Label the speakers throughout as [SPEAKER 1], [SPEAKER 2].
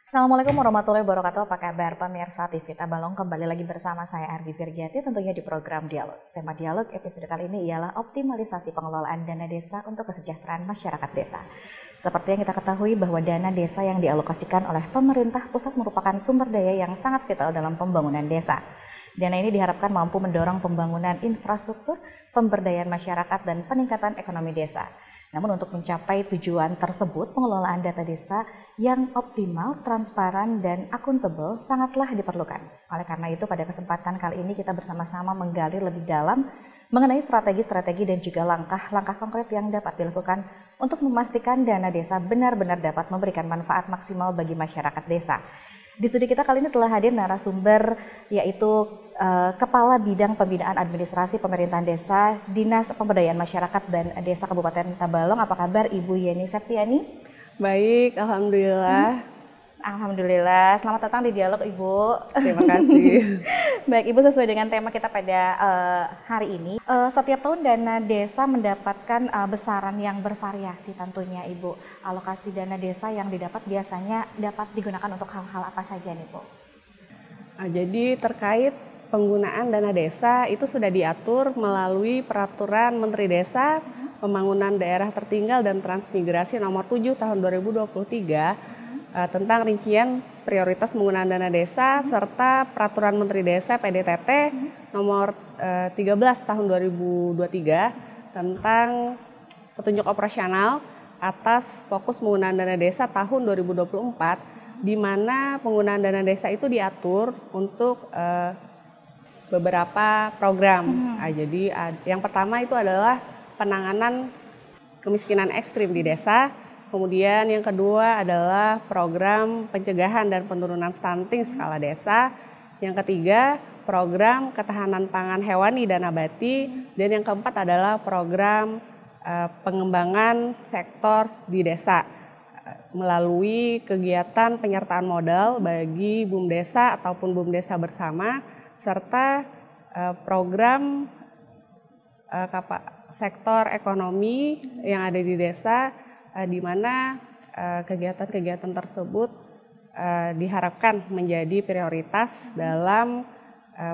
[SPEAKER 1] Assalamualaikum warahmatullahi wabarakatuh. Apa kabar pemirsa TV Tabalong? Kembali lagi bersama saya Ardi Virgiati tentunya di program Dialog. Tema Dialog episode kali ini ialah optimalisasi pengelolaan dana desa untuk kesejahteraan masyarakat desa. Seperti yang kita ketahui bahwa dana desa yang dialokasikan oleh pemerintah pusat merupakan sumber daya yang sangat vital dalam pembangunan desa. Dana ini diharapkan mampu mendorong pembangunan infrastruktur, pemberdayaan masyarakat, dan peningkatan ekonomi desa. Namun untuk mencapai tujuan tersebut, pengelolaan data desa yang optimal, transparan, dan akuntabel sangatlah diperlukan. Oleh karena itu, pada kesempatan kali ini kita bersama-sama menggali lebih dalam mengenai strategi-strategi dan juga langkah-langkah konkret yang dapat dilakukan untuk memastikan dana desa benar-benar dapat memberikan manfaat maksimal bagi masyarakat desa. Di studi kita kali ini telah hadir narasumber yaitu Kepala Bidang Pembinaan Administrasi Pemerintahan Desa, Dinas Pemberdayaan Masyarakat dan Desa Kabupaten Tabalong. Apa kabar Ibu Yeni Septiani?
[SPEAKER 2] Baik, Alhamdulillah.
[SPEAKER 1] Alhamdulillah, selamat datang di Dialog Ibu.
[SPEAKER 2] Terima kasih.
[SPEAKER 1] Baik Ibu, sesuai dengan tema kita pada hari ini, setiap tahun dana desa mendapatkan besaran yang bervariasi tentunya Ibu. Alokasi dana desa yang didapat biasanya dapat digunakan untuk hal-hal apa saja nih Bu?
[SPEAKER 2] Jadi terkait penggunaan dana desa itu sudah diatur melalui Peraturan Menteri Desa, Pembangunan Daerah Tertinggal dan Transmigrasi Nomor 7 Tahun 2023 tentang rincian prioritas penggunaan dana desa serta Peraturan Menteri Desa PDTT Nomor 13 Tahun 2023 tentang petunjuk operasional atas fokus penggunaan dana desa tahun 2024, di mana penggunaan dana desa itu diatur untuk beberapa program. Jadi yang pertama itu adalah penanganan kemiskinan ekstrim di desa. Kemudian yang kedua adalah program pencegahan dan penurunan stunting skala desa. Yang ketiga, program ketahanan pangan hewani dan nabati. Dan yang keempat adalah program pengembangan sektor di desa melalui kegiatan penyertaan modal bagi BUMDesa ataupun BUMDesa bersama, serta program sektor ekonomi yang ada di desa, di mana kegiatan-kegiatan tersebut diharapkan menjadi prioritas dalam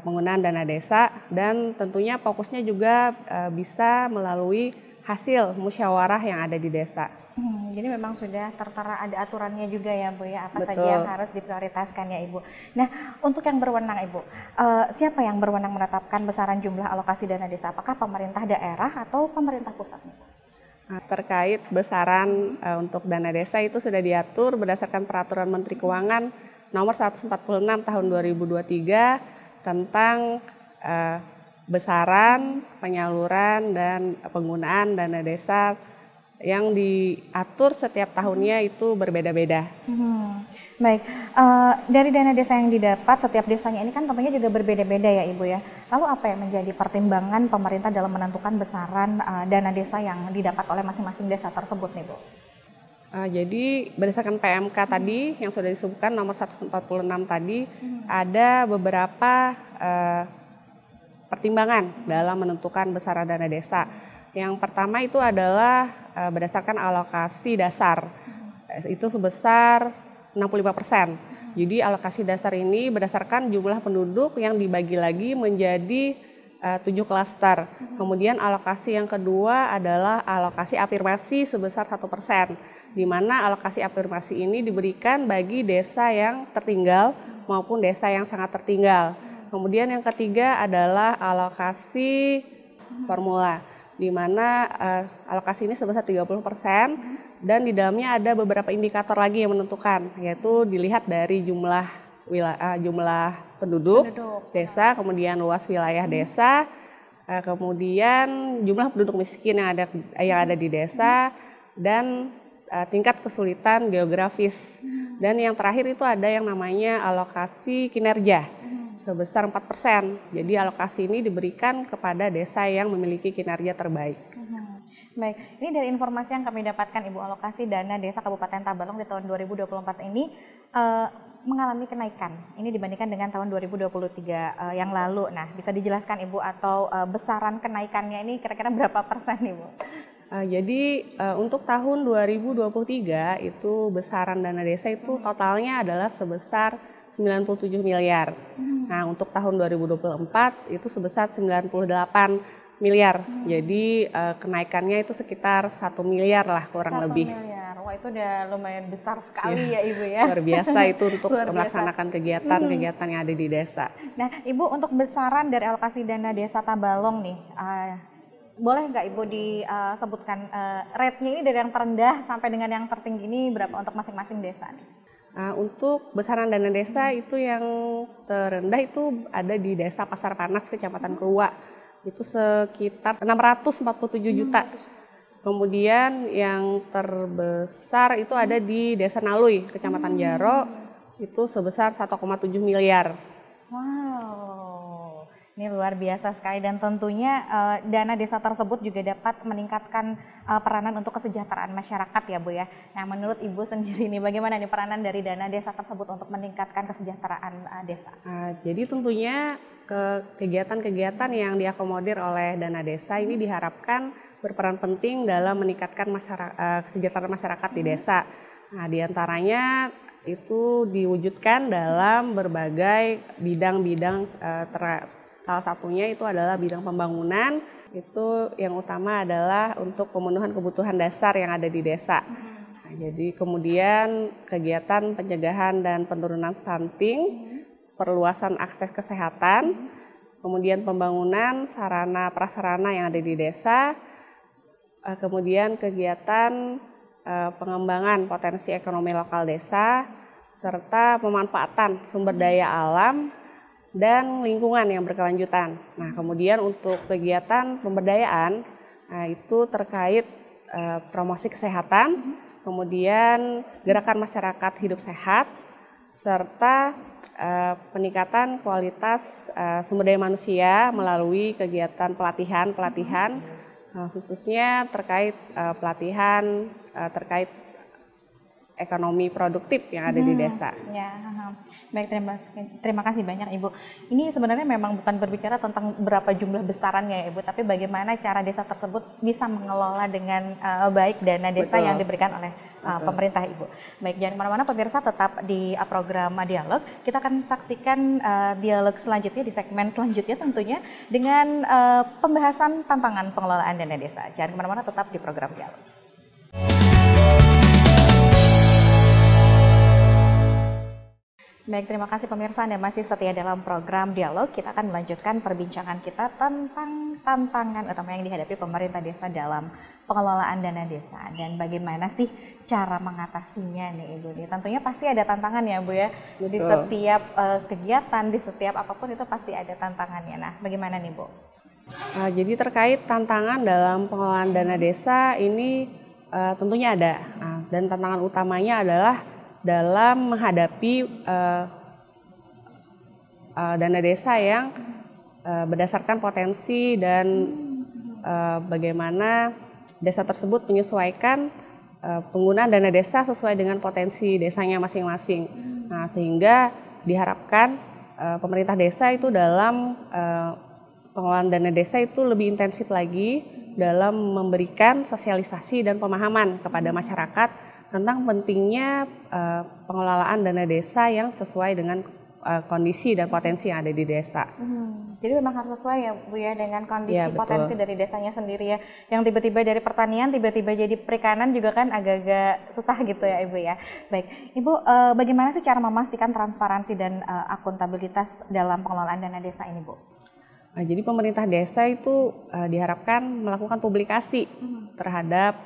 [SPEAKER 2] penggunaan dana desa, dan tentunya fokusnya juga bisa melalui hasil musyawarah yang ada di desa.
[SPEAKER 1] Jadi memang sudah tertera, ada aturannya juga ya Bu ya, apa
[SPEAKER 2] Betul.
[SPEAKER 1] saja yang harus diprioritaskan ya Ibu. Nah, untuk yang berwenang Ibu, siapa yang berwenang menetapkan besaran jumlah alokasi dana desa? Apakah pemerintah daerah atau pemerintah pusat?
[SPEAKER 2] Terkait besaran untuk dana desa itu sudah diatur berdasarkan Peraturan Menteri Keuangan Nomor 146 Tahun 2023 tentang besaran, penyaluran, dan penggunaan dana desa yang diatur setiap tahunnya itu berbeda-beda.
[SPEAKER 1] Baik, dari dana desa yang didapat setiap desanya ini kan tentunya juga berbeda-beda ya Ibu ya. Lalu apa yang menjadi pertimbangan pemerintah dalam menentukan besaran dana desa yang didapat oleh masing-masing desa tersebut nih Bu?
[SPEAKER 2] Jadi berdasarkan PMK tadi yang sudah disebutkan nomor 146 tadi, ada beberapa pertimbangan dalam menentukan besaran dana desa. Yang pertama itu adalah berdasarkan alokasi dasar, itu sebesar 65%. Jadi alokasi dasar ini berdasarkan jumlah penduduk yang dibagi lagi menjadi 7 klaster. Kemudian alokasi yang kedua adalah alokasi afirmasi sebesar 1%, di mana alokasi afirmasi ini diberikan bagi desa yang tertinggal maupun desa yang sangat tertinggal. Kemudian yang ketiga adalah alokasi formula, di mana alokasi ini sebesar 30%, dan di dalamnya ada beberapa indikator lagi yang menentukan, yaitu dilihat dari jumlah penduduk desa, kemudian luas wilayah desa, kemudian jumlah penduduk miskin yang ada di desa, dan tingkat kesulitan geografis. Dan yang terakhir itu ada yang namanya alokasi kinerja sebesar 4%. Jadi alokasi ini diberikan kepada desa yang memiliki kinerja terbaik.
[SPEAKER 1] Baik, ini dari informasi yang kami dapatkan Ibu, alokasi dana desa Kabupaten Tabalong di tahun 2024 ini mengalami kenaikan. Ini dibandingkan dengan tahun 2023 yang lalu. Nah, bisa dijelaskan Ibu atau besaran kenaikannya ini kira-kira berapa persen Ibu?
[SPEAKER 2] Untuk tahun 2023 itu besaran dana desa itu totalnya adalah sebesar 97 miliar. Nah, untuk tahun 2024 itu sebesar 98 miliar. Jadi kenaikannya itu sekitar 1 miliar lah kurang
[SPEAKER 1] 1
[SPEAKER 2] lebih.
[SPEAKER 1] miliar. Wah, itu udah lumayan besar sekali ya Ibu ya.
[SPEAKER 2] Luar biasa itu untuk
[SPEAKER 1] Luar biasa.
[SPEAKER 2] melaksanakan kegiatan-kegiatan yang ada di desa.
[SPEAKER 1] Nah, Ibu untuk besaran dari alokasi dana desa Tabalong nih, boleh nggak Ibu disebutkan rate-nya ini dari yang terendah sampai dengan yang tertinggi ini berapa untuk masing-masing desa nih?
[SPEAKER 2] Untuk besaran dana desa itu yang terendah itu ada di Desa Pasar Panas, Kecamatan Krua. Itu sekitar 647 juta. Kemudian yang terbesar itu ada di Desa Nalui, Kecamatan Jaro, itu sebesar 1,7 miliar.
[SPEAKER 1] Wow, ini luar biasa sekali dan tentunya dana desa tersebut juga dapat meningkatkan peranan untuk kesejahteraan masyarakat ya Bu ya. Nah, menurut Ibu sendiri nih bagaimana nih peranan dari dana desa tersebut untuk meningkatkan kesejahteraan desa?
[SPEAKER 2] Jadi tentunya kegiatan-kegiatan yang diakomodir oleh dana desa ini diharapkan berperan penting dalam meningkatkan kesejahteraan masyarakat di desa. Nah, diantaranya itu diwujudkan dalam berbagai bidang-bidang, salah satunya itu adalah bidang pembangunan. Itu yang utama adalah untuk pemenuhan kebutuhan dasar yang ada di desa. Nah, jadi kemudian kegiatan pencegahan dan penurunan stunting, perluasan akses kesehatan, kemudian pembangunan sarana prasarana yang ada di desa, kemudian kegiatan pengembangan potensi ekonomi lokal desa, serta pemanfaatan sumber daya alam dan lingkungan yang berkelanjutan. Nah, kemudian untuk kegiatan pemberdayaan, itu terkait promosi kesehatan, kemudian gerakan masyarakat hidup sehat, serta peningkatan kualitas sumber daya manusia melalui kegiatan pelatihan khususnya terkait pelatihan terkait ekonomi produktif yang ada di desa.
[SPEAKER 1] Ya, baik, terima kasih banyak Ibu. Ini sebenarnya memang bukan berbicara tentang berapa jumlah besarannya ya Ibu, tapi bagaimana cara desa tersebut bisa mengelola dengan baik dana desa yang diberikan oleh pemerintah Ibu. Baik, jangan kemana-mana pemirsa, tetap di program Dialog. Kita akan saksikan dialog selanjutnya di segmen selanjutnya tentunya dengan pembahasan tantangan pengelolaan dana desa. Jangan kemana-mana, tetap di program Dialog. Baik, terima kasih pemirsa, Anda masih setia dalam program Dialog. Kita akan melanjutkan perbincangan kita tentang tantangan utama yang dihadapi pemerintah desa dalam pengelolaan dana desa dan bagaimana sih cara mengatasinya nih Ibu. Tentunya pasti ada tantangan ya Bu ya. Betul. Di setiap kegiatan, di setiap apapun itu pasti ada tantangannya. Nah, bagaimana nih Bu?
[SPEAKER 2] Jadi terkait tantangan dalam pengelolaan dana desa ini tentunya ada. Dan tantangan utamanya adalah dalam menghadapi dana desa yang berdasarkan potensi dan bagaimana desa tersebut menyesuaikan penggunaan dana desa sesuai dengan potensi desanya masing-masing. Nah, sehingga diharapkan pemerintah desa itu dalam pengelolaan dana desa itu lebih intensif lagi dalam memberikan sosialisasi dan pemahaman kepada masyarakat tentang pentingnya pengelolaan dana desa yang sesuai dengan kondisi dan potensi yang ada di desa.
[SPEAKER 1] Jadi memang harus sesuai ya Bu ya dengan kondisi
[SPEAKER 2] ya,
[SPEAKER 1] potensi dari desanya sendiri ya. Yang tiba-tiba dari pertanian tiba-tiba jadi perikanan juga kan agak-agak susah gitu ya Ibu ya. Baik, Ibu bagaimana sih cara memastikan transparansi dan akuntabilitas dalam pengelolaan dana desa ini Bu?
[SPEAKER 2] Jadi pemerintah desa itu diharapkan melakukan publikasi terhadap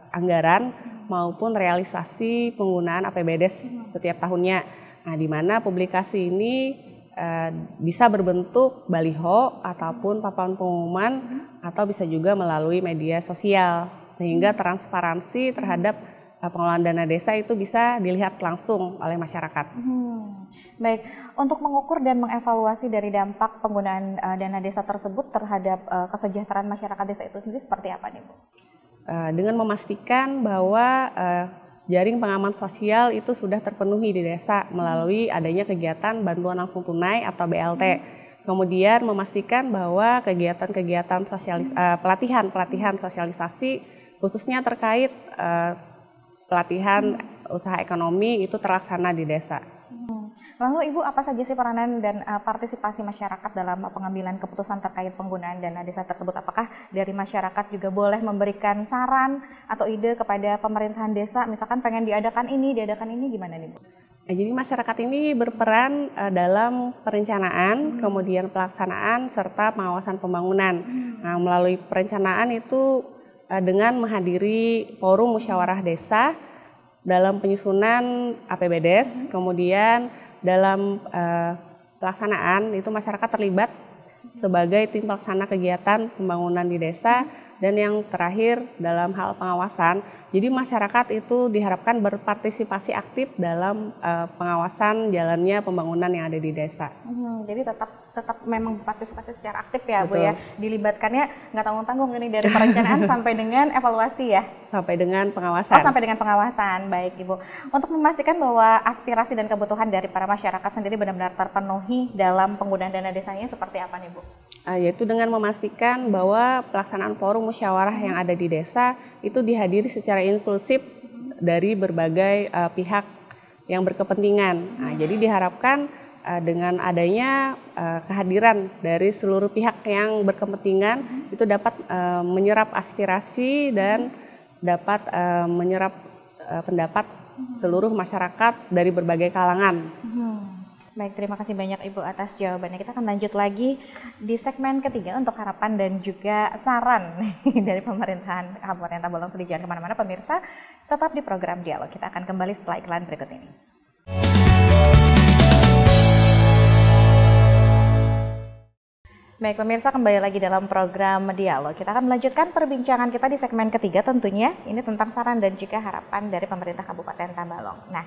[SPEAKER 2] anggaran maupun realisasi penggunaan APBDes setiap tahunnya. Nah, di mana publikasi ini bisa berbentuk baliho ataupun papan pengumuman atau bisa juga melalui media sosial sehingga transparansi terhadap pengelolaan dana desa itu bisa dilihat langsung oleh masyarakat.
[SPEAKER 1] Baik, untuk mengukur dan mengevaluasi dari dampak penggunaan dana desa tersebut terhadap kesejahteraan masyarakat desa itu sendiri seperti apa nih Bu?
[SPEAKER 2] Dengan memastikan bahwa jaring pengaman sosial itu sudah terpenuhi di desa melalui adanya kegiatan bantuan langsung tunai atau BLT. kemudian memastikan bahwa kegiatan-kegiatan pelatihan sosialisasi khususnya terkait pelatihan usaha ekonomi itu terlaksana di desa.
[SPEAKER 1] Lalu Ibu, apa saja sih peranan dan partisipasi masyarakat dalam pengambilan keputusan terkait penggunaan dana desa tersebut? Apakah dari masyarakat juga boleh memberikan saran atau ide kepada pemerintahan desa, misalkan pengen diadakan ini, gimana nih Bu?
[SPEAKER 2] Jadi masyarakat ini berperan dalam perencanaan, kemudian pelaksanaan, serta pengawasan pembangunan. Nah, melalui perencanaan itu dengan menghadiri forum musyawarah desa dalam penyusunan APBDes, kemudian dalam pelaksanaan itu masyarakat terlibat sebagai tim pelaksana kegiatan pembangunan di desa, dan yang terakhir dalam hal pengawasan. Jadi masyarakat itu diharapkan berpartisipasi aktif dalam pengawasan jalannya pembangunan yang ada di desa.
[SPEAKER 1] Jadi tetap memang partisipasi secara aktif ya.
[SPEAKER 2] Betul.
[SPEAKER 1] Bu ya. Dilibatkannya nggak tanggung-tanggung ini dari perencanaan sampai dengan evaluasi ya.
[SPEAKER 2] Sampai dengan pengawasan.
[SPEAKER 1] Sampai dengan pengawasan. Baik Ibu. Untuk memastikan bahwa aspirasi dan kebutuhan dari para masyarakat sendiri benar-benar terpenuhi dalam penggunaan dana desanya seperti apa nih Bu?
[SPEAKER 2] Yaitu dengan memastikan bahwa pelaksanaan forum musyawarah yang ada di desa itu dihadiri secara inklusif dari berbagai pihak yang berkepentingan. Nah, jadi diharapkan dengan adanya kehadiran dari seluruh pihak yang berkepentingan itu dapat menyerap aspirasi dan dapat menyerap pendapat seluruh masyarakat dari berbagai kalangan.
[SPEAKER 1] Baik, terima kasih banyak Ibu atas jawabannya. Kita akan lanjut lagi di segmen ketiga untuk harapan dan juga saran dari pemerintahan Kabupaten Tabalong. Jangan kemana-mana pemirsa, tetap di program Dialog. Kita akan kembali setelah iklan berikut ini. Baik pemirsa, kembali lagi dalam program Dialog. Kita akan melanjutkan perbincangan kita di segmen ketiga tentunya. Ini tentang saran dan juga harapan dari pemerintah Kabupaten Tabalong. Nah,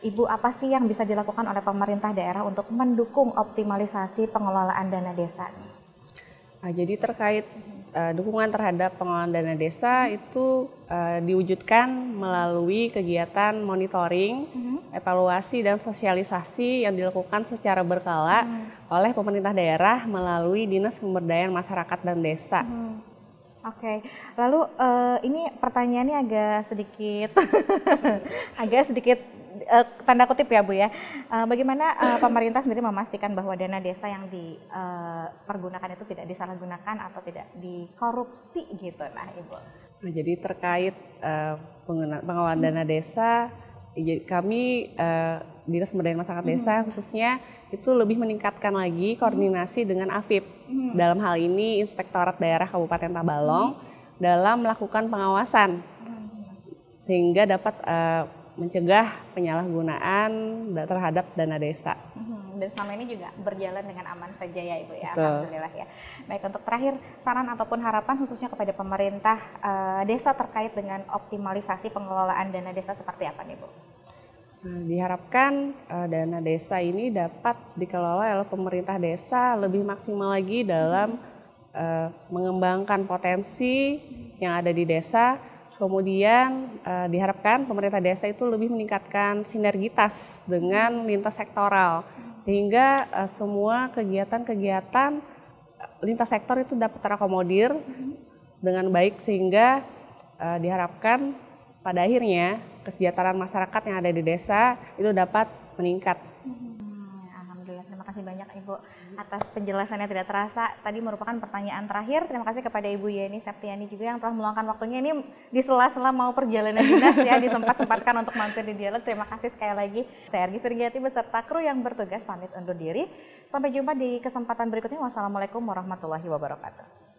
[SPEAKER 1] Ibu, apa sih yang bisa dilakukan oleh pemerintah daerah untuk mendukung optimalisasi pengelolaan dana desa?
[SPEAKER 2] Jadi terkait dukungan terhadap pengelolaan dana desa itu diwujudkan melalui kegiatan monitoring, evaluasi dan sosialisasi yang dilakukan secara berkala oleh pemerintah daerah melalui Dinas Pemberdayaan Masyarakat dan Desa.
[SPEAKER 1] Oke, lalu ini pertanyaannya agak sedikit tanda kutip ya Bu ya. Bagaimana pemerintah sendiri memastikan bahwa dana desa yang dipergunakan itu tidak disalahgunakan atau tidak dikorupsi gitu, nah Ibu?
[SPEAKER 2] Nah, jadi terkait pengelolaan dana desa, kami Dinas Pemberdayaan Masyarakat Desa khususnya itu lebih meningkatkan lagi koordinasi dengan AFIP. Dalam hal ini Inspektorat Daerah Kabupaten Tabalong dalam melakukan pengawasan sehingga dapat mencegah penyalahgunaan terhadap dana desa.
[SPEAKER 1] Dan selama ini juga berjalan dengan aman saja ya Ibu ya.
[SPEAKER 2] Betul.
[SPEAKER 1] Alhamdulillah ya. Baik, untuk terakhir saran ataupun harapan khususnya kepada pemerintah desa terkait dengan optimalisasi pengelolaan dana desa seperti apa nih Bu?
[SPEAKER 2] Nah, diharapkan dana desa ini dapat dikelola oleh pemerintah desa lebih maksimal lagi dalam mengembangkan potensi yang ada di desa. Kemudian diharapkan pemerintah desa itu lebih meningkatkan sinergitas dengan lintas sektoral sehingga semua kegiatan-kegiatan lintas sektor itu dapat terakomodir dengan baik sehingga diharapkan pada akhirnya kesejahteraan masyarakat yang ada di desa itu dapat meningkat.
[SPEAKER 1] Alhamdulillah, terima kasih banyak Ibu atas penjelasannya tidak terasa. Tadi merupakan pertanyaan terakhir. Terima kasih kepada Ibu Yeni Septiani juga yang telah meluangkan waktunya ini di sela-sela mau perjalanan dinas ya, disempat-sempatkan untuk mampir di Dialog. Terima kasih sekali lagi. Saya Argi Firgiati beserta kru yang bertugas pamit undur diri. Sampai jumpa di kesempatan berikutnya. Wassalamualaikum warahmatullahi wabarakatuh.